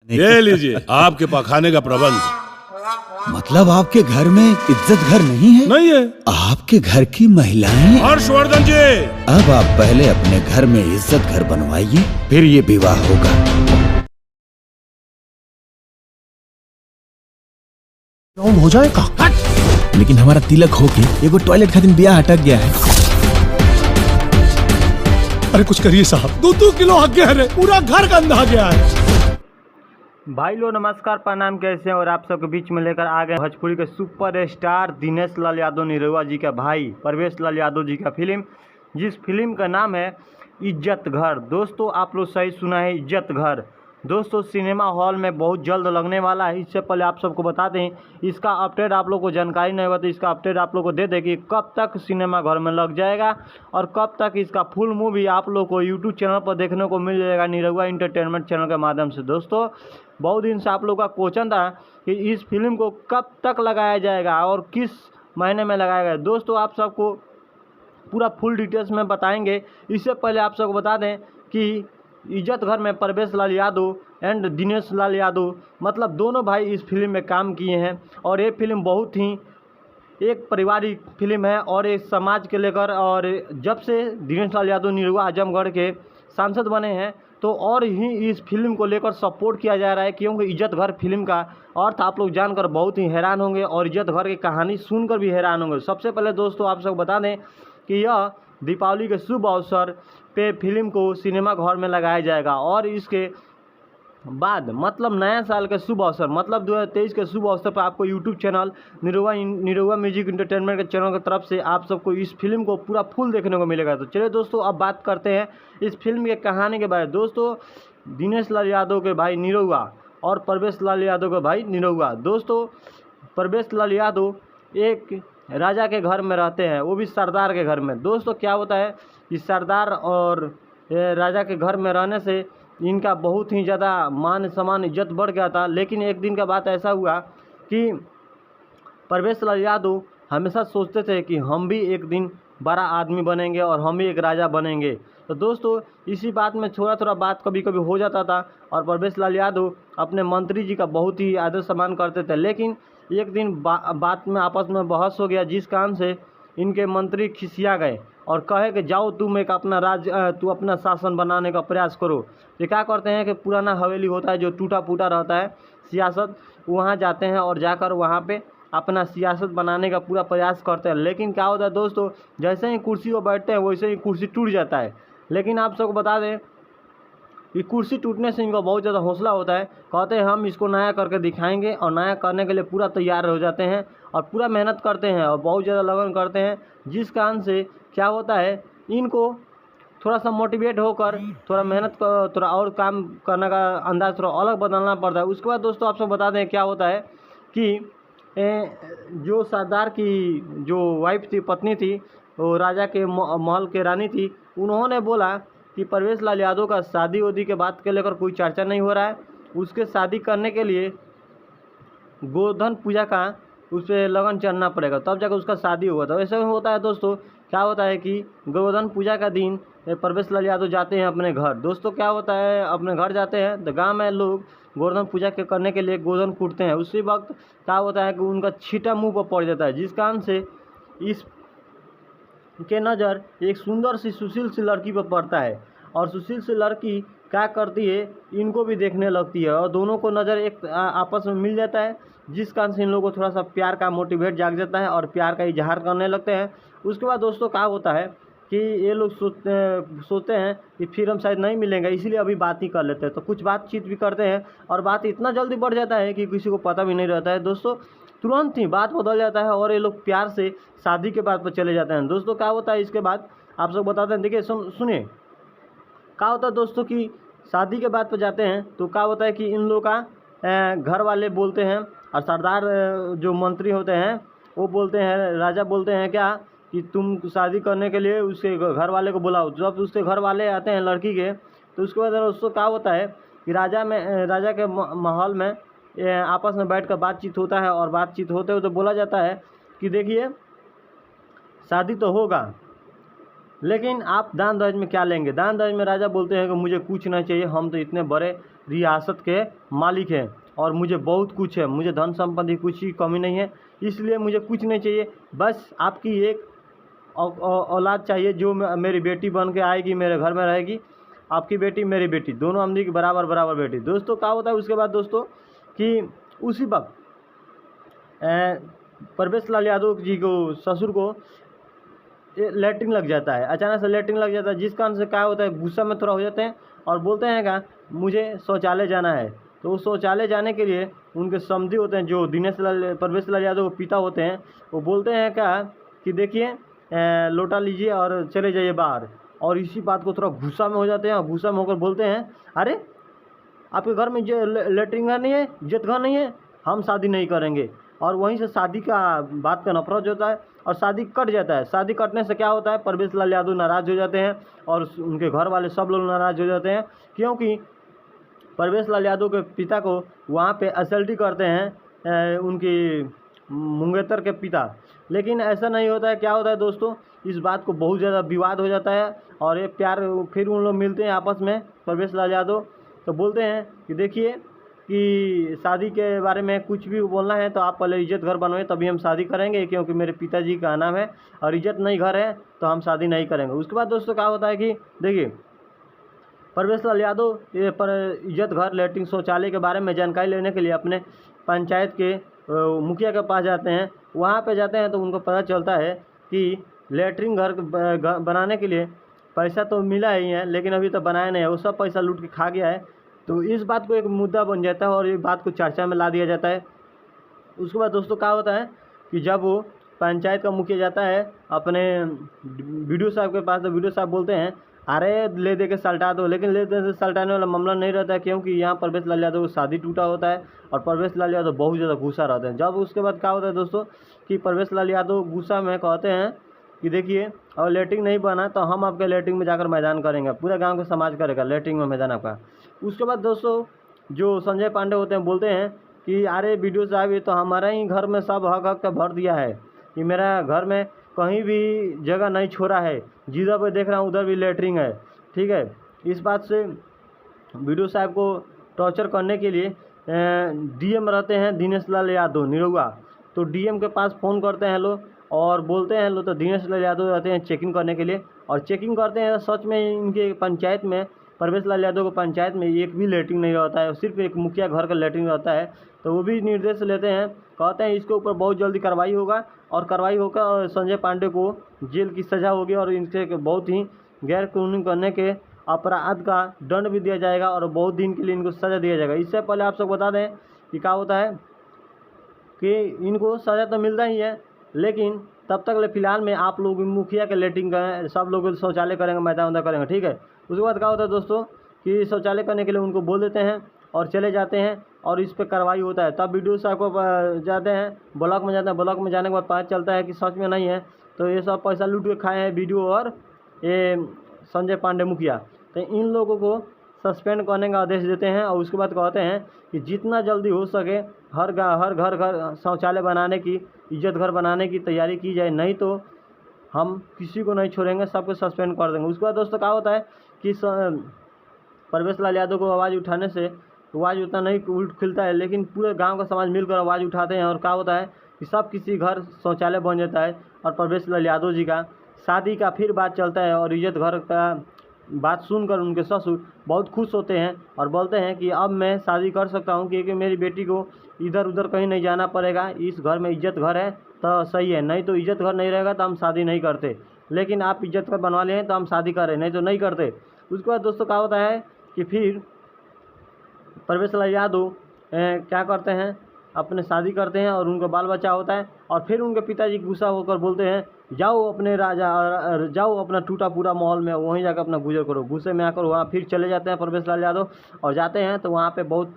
ये लीजिए आपके पखाने का प्रबंध। मतलब आपके घर में इज्जत घर नहीं है? नहीं है। आपके घर की महिलाएं? हर्षवर्धन जी, अब आप पहले अपने घर में इज्जत घर बनवाइए, फिर ये विवाह होगा। हो जाएगा। लेकिन हमारा तिलक होके एगो टॉयलेट खातिर ब्याह अटक गया है। अरे कुछ करिए साहब, 2 किलो आगे है, पूरा घर गंदा गया है। भाई लोग नमस्कार प्रणाम, कैसे हैं? और आप सबके बीच में लेकर आ गए भोजपुरी के सुपर स्टार दिनेश लाल यादव निरहुआ जी का भाई परवेश लाल यादव जी का फिल्म, जिस फिल्म का नाम है इज्जत घर। दोस्तों आप लोग सही सुना है, इज्जत घर। दोस्तों सिनेमा हॉल में बहुत जल्द लगने वाला है। इससे पहले आप सबको बता दें, इसका अपडेट आप लोग को जानकारी नहीं हुआ तो इसका अपडेट आप लोग को दे दें कि कब तक सिनेमा घर में लग जाएगा और कब तक इसका फुल मूवी आप लोग को यूट्यूब चैनल पर देखने को मिल जाएगा, निरहुआ इंटरटेनमेंट चैनल के माध्यम से। दोस्तों बहुत दिन से आप लोग का क्वेश्चन था कि इस फिल्म को कब तक लगाया जाएगा और किस महीने में लगाया गया। दोस्तों आप सबको पूरा फुल डिटेल्स में बताएंगे। इससे पहले आप सबको बता दें कि इज्जत घर में परवेश लाल यादव एंड दिनेश लाल यादव मतलब दोनों भाई इस फिल्म में काम किए हैं और ये फिल्म बहुत ही एक पारिवारिक फिल्म है और एक समाज के लेकर। और जब से दिनेश लाल यादव निरहुआ आजमगढ़ के सांसद बने हैं तो और ही इस फिल्म को लेकर सपोर्ट किया जा रहा है, क्योंकि इज्जत घर फिल्म का अर्थ आप लोग जानकर बहुत ही हैरान होंगे और इज्जत घर की कहानी सुनकर भी हैरान होंगे। सबसे पहले दोस्तों आप सबको बता दें कि यह दीपावली के शुभ अवसर पे फिल्म को सिनेमा घर में लगाया जाएगा और इसके बाद मतलब नया साल के शुभ अवसर मतलब 2023 के शुभ अवसर पर आपको YouTube channel Nirahua music entertainment के चैनल की तरफ से आप सबको इस फिल्म को पूरा फुल देखने को मिलेगा। तो चलिए दोस्तों अब बात करते हैं इस फिल्म के कहानी के बारे में। दोस्तों दिनेश लाल यादव के भाई निरहुआ और परवेश लाल यादव के भाई निरहुआ। दोस्तों परवेश लाल यादव एक राजा के घर में रहते हैं, वो भी सरदार के घर में। दोस्तों क्या होता है कि सरदार और राजा के घर में रहने से इनका बहुत ही ज़्यादा मान सम्मान इज्जत बढ़ गया था। लेकिन एक दिन का बात ऐसा हुआ कि परवेश लाल यादव हमेशा सोचते थे कि हम भी एक दिन बड़ा आदमी बनेंगे और हम भी एक राजा बनेंगे। तो दोस्तों इसी बात में थोड़ा थोड़ा बात कभी कभी हो जाता था और परवेश लाल यादव अपने मंत्री जी का बहुत ही आदर सम्मान करते थे। लेकिन एक दिन बात में आपस में बहस हो गया, जिस कारण से इनके मंत्री खिसिया गए और कहे कि जाओ तुम एक अपना तू अपना शासन बनाने का प्रयास करो। ये क्या करते हैं कि पुराना हवेली होता है जो टूटा फूटा रहता है सियासत, वहाँ जाते हैं और जाकर वहाँ पे अपना सियासत बनाने का पूरा प्रयास करते हैं। लेकिन क्या होता है दोस्तों, जैसे ही कुर्सी पर बैठते हैं वैसे ही कुर्सी टूट जाता है। लेकिन आप सबको बता दें कि कुर्सी टूटने से इनको बहुत ज़्यादा हौसला होता है, कहते हैं हम इसको नया करके दिखाएंगे और नया करने के लिए पूरा तैयार हो जाते हैं और पूरा मेहनत करते हैं और बहुत ज़्यादा लगन करते हैं। जिस कारण से क्या होता है इनको थोड़ा सा मोटिवेट होकर थोड़ा मेहनत थोड़ा और काम करने का अंदाज थोड़ा अलग बदलना पड़ता है। उसके बाद दोस्तों आप सब बता दें क्या होता है कि जो सरदार की जो वाइफ थी, पत्नी थी, वो राजा के महल के रानी थी, उन्होंने बोला कि परवेश लाल यादव का शादी वादी के बात के लेकर कोई चर्चा नहीं हो रहा है, उसके शादी करने के लिए गोधन पूजा का उस पर लगन चढ़ना पड़ेगा तब जाकर उसका शादी होगा। तो ऐसा होता है दोस्तों, क्या होता है कि गोवर्धन पूजा का दिन परवेश लाल यादव जाते हैं अपने घर। दोस्तों क्या होता है अपने घर जाते हैं तो गांव में लोग गोवर्धन पूजा के करने के लिए गोवर्धन कूटते हैं। उसी वक्त क्या होता है कि उनका छींटा मुंह पर पड़ जाता है, जिस कारण से इस के नज़र एक सुंदर सी सुशील सी लड़की पर पड़ता है और सुशील सी लड़की क्या करती है इनको भी देखने लगती है और दोनों को नज़र एक आपस में मिल जाता है, जिस कारण से इन लोगों को थोड़ा सा प्यार का मोटिवेट जाग जाता है और प्यार का इजहार करने लगते हैं। उसके बाद दोस्तों क्या होता है कि ये लोग सोचते हैं कि फिर हम शायद नहीं मिलेंगे, इसीलिए अभी बात ही कर लेते हैं। तो कुछ बातचीत भी करते हैं और बात इतना जल्दी बढ़ जाता है कि किसी को पता भी नहीं रहता है। दोस्तों तुरंत ही बात बदल जाता है और ये लोग प्यार से शादी के बात पर चले जाते हैं। दोस्तों क्या होता है इसके बाद आप सब बताते हैं, देखिए सुनिए क्या होता है दोस्तों कि शादी के बाद पर जाते हैं तो क्या होता है कि इन लोग का घर वाले बोलते हैं और सरदार जो मंत्री होते हैं वो बोलते हैं, राजा बोलते हैं क्या कि तुम शादी करने के लिए उसके घर वाले को बुलाओ। जब उसके घर वाले आते हैं लड़की के तो उसके बाद दोस्तों क्या होता है कि राजा के महल में आपस में बैठकर बातचीत होता है और बातचीत होते हुए तो बोला जाता है कि देखिए शादी तो होगा लेकिन आप दान दहेज में क्या लेंगे। दान दहेज में राजा बोलते हैं कि मुझे कुछ नहीं चाहिए, हम तो इतने बड़े रियासत के मालिक हैं और मुझे बहुत कुछ है, मुझे धन संपत्ति कुछ ही कमी नहीं है, इसलिए मुझे कुछ नहीं चाहिए, बस आपकी एक औलाद चाहिए जो मेरी बेटी बन के आएगी, मेरे घर में रहेगी। आपकी बेटी मेरी बेटी, दोनों हम की बराबर बराबर बेटी। दोस्तों क्या होता है उसके बाद दोस्तों कि उसी वक्त परवेश लाल यादव जी को ससुर को लैट्रिन लग जाता है, अचानक से लैट्रिन लग जाता है, जिस कारण से क्या होता है गुस्सा में थोड़ा हो जाते हैं और बोलते हैं क्या मुझे शौचालय जाना है। तो उस शौचालय जाने के लिए उनके समधी होते हैं जो परवेश लाल यादव के पिता होते हैं, वो बोलते हैं क्या कि देखिए लोटा लीजिए और चले जाइए बाहर। और इसी बात को थोड़ा गुस्सा में हो जाते हैं और गुस्सा में होकर बोलते हैं अरे आपके घर में लैट्रिन घर नहीं है, इज्जत घर नहीं है, हम शादी नहीं करेंगे। और वहीं से शादी का बात का नफरत होता है और शादी कट जाता है। शादी कटने से क्या होता है, परवेश लाल यादव नाराज़ हो जाते हैं और उनके घर वाले सब लोग नाराज़ हो जाते हैं, क्योंकि परवेश लाल यादव के पिता को वहाँ पे असल्टी करते हैं उनकी मंगेतर के पिता। लेकिन ऐसा नहीं होता है, क्या होता है दोस्तों, इस बात को बहुत ज़्यादा विवाद हो जाता है और ये प्यार फिर उन लोग मिलते हैं आपस में परवेश लाल यादव। तो बोलते हैं कि देखिए कि शादी के बारे में कुछ भी बोलना है तो आप पहले इज्जत घर बनवाए तभी हम शादी करेंगे, क्योंकि मेरे पिताजी का नाम है और इज्जत नहीं घर है तो हम शादी नहीं करेंगे। उसके बाद दोस्तों क्या होता है कि देखिए परवेश लाल यादव ये पर इज्जत घर लैट्रिन शौचालय के बारे में जानकारी लेने के लिए अपने पंचायत के मुखिया के पास जाते हैं। वहाँ पे जाते हैं तो उनको पता चलता है कि लैट्रिन घर बनाने के लिए पैसा तो मिला ही है, लेकिन अभी तो बनाया नहीं है, वो सब पैसा लूट के खा गया है। तो इस बात को एक मुद्दा बन जाता है और ये बात को चर्चा में ला दिया जाता है। उसके बाद दोस्तों क्या होता है कि जब वो पंचायत का मुखिया जाता है अपने वीडियो साहब के पास, तो वीडियो साहब बोलते हैं अरे ले दे के सल्टा दो, लेकिन ले दे से सल्टाने वाला मामला नहीं रहता है, क्योंकि यहाँ परवेश लाल यादव को शादी टूटा होता है और परवेश लाल यादव बहुत ज़्यादा गुस्सा रहते हैं। जब उसके बाद क्या होता है दोस्तों कि परवेश लाल यादव गुस्सा में कहते हैं कि देखिए और लैट्रिन नहीं बना तो हम आपके लैट्रिन में जाकर मैदान करेंगे, पूरे गांव का समाज करेगा लैट्रिन में मैदान आपका। उसके बाद दोस्तों जो संजय पांडे होते हैं बोलते हैं कि अरे वीडियो साहब ये तो हमारा ही घर में सब हक हक का भर दिया है, कि मेरा घर में कहीं भी जगह नहीं छोड़ा है, जिधर पे देख रहा हूँ उधर भी लैट्रिन है, ठीक है। इस बात से वीडियो साहब को टॉर्चर करने के लिए डीएम रहते हैं दिनेश लाल यादव निरहुआ, तो डीएम के पास फ़ोन करते हैं लोग और बोलते हैं लोग, तो दिनेश लाल यादव रहते हैं चेकिंग करने के लिए और चेकिंग करते हैं। सच में इनके पंचायत में परवेश लाल यादव को पंचायत में एक भी लैट्रिन नहीं रहता है, सिर्फ एक मुखिया घर का लैट्रिन रहता है। तो वो भी निर्देश लेते हैं, कहते हैं इसके ऊपर बहुत जल्दी कार्रवाई होगा और कार्रवाई होकर और संजय पांडे को जेल की सज़ा होगी और इनसे बहुत ही गैर कानूनी करने के अपराध का दंड भी दिया जाएगा और बहुत दिन के लिए इनको सज़ा दिया जाएगा। इससे पहले आप सब बता दें कि क्या होता है कि इनको सज़ा तो मिलता ही है, लेकिन तब तक फिलहाल में आप लोग मुखिया के लैट्रिन का सब लोग शौचालय करेंगे, मैदान करेंगे, ठीक है। उसके बाद क्या होता है दोस्तों कि शौचालय करने के लिए उनको बोल देते हैं और चले जाते हैं और इस पर कार्रवाई होता है। तब वीडियो साहब को जाते हैं ब्लॉक में, जाते हैं ब्लॉक में जाने के बाद पता चलता है कि सच में नहीं है, तो ये सब पैसा लूट के खाए हैं वीडियो और ये संजय पांडे मुखिया। तो इन लोगों को सस्पेंड करने का आदेश देते हैं और उसके बाद कहते हैं कि जितना जल्दी हो सके हर घर शौचालय बनाने की, इज्जत घर बनाने की तैयारी की जाए, नहीं तो हम किसी को नहीं छोड़ेंगे, सबको सस्पेंड कर देंगे। उसके बाद दोस्तों क्या होता है कि परवेश लाल यादव को आवाज़ उठाने से आवाज़ उतना नहीं खिलता है, लेकिन पूरे गांव का समाज मिलकर आवाज़ उठाते हैं और क्या होता है कि सब किसी घर शौचालय बन जाता है और परवेश लाल यादव जी का शादी का फिर बात चलता है और इज्जत घर का बात सुनकर उनके ससुर बहुत खुश होते हैं और बोलते हैं कि अब मैं शादी कर सकता हूं, क्योंकि मेरी बेटी को इधर उधर कहीं नहीं जाना पड़ेगा, इस घर में इज्जत घर है तो सही है, नहीं तो इज्जत घर नहीं रहेगा तो हम शादी नहीं करते, लेकिन आप इज्जत घर बनवा लिए हैं तो हम शादी करें, नहीं तो नहीं करते। उसके बाद दोस्तों क्या होता है कि फिर परवेश लाल यादव क्या करते हैं, अपने शादी करते हैं और उनका बाल बच्चा होता है और फिर उनके पिताजी गुस्सा होकर बोलते हैं जाओ अपने जाओ अपना टूटा पूरा माहौल में वहीं जाकर अपना गुजर करो। गुस्से में आकर वहाँ फिर चले जाते हैं परवेश लाल यादव और जाते हैं तो वहाँ पे बहुत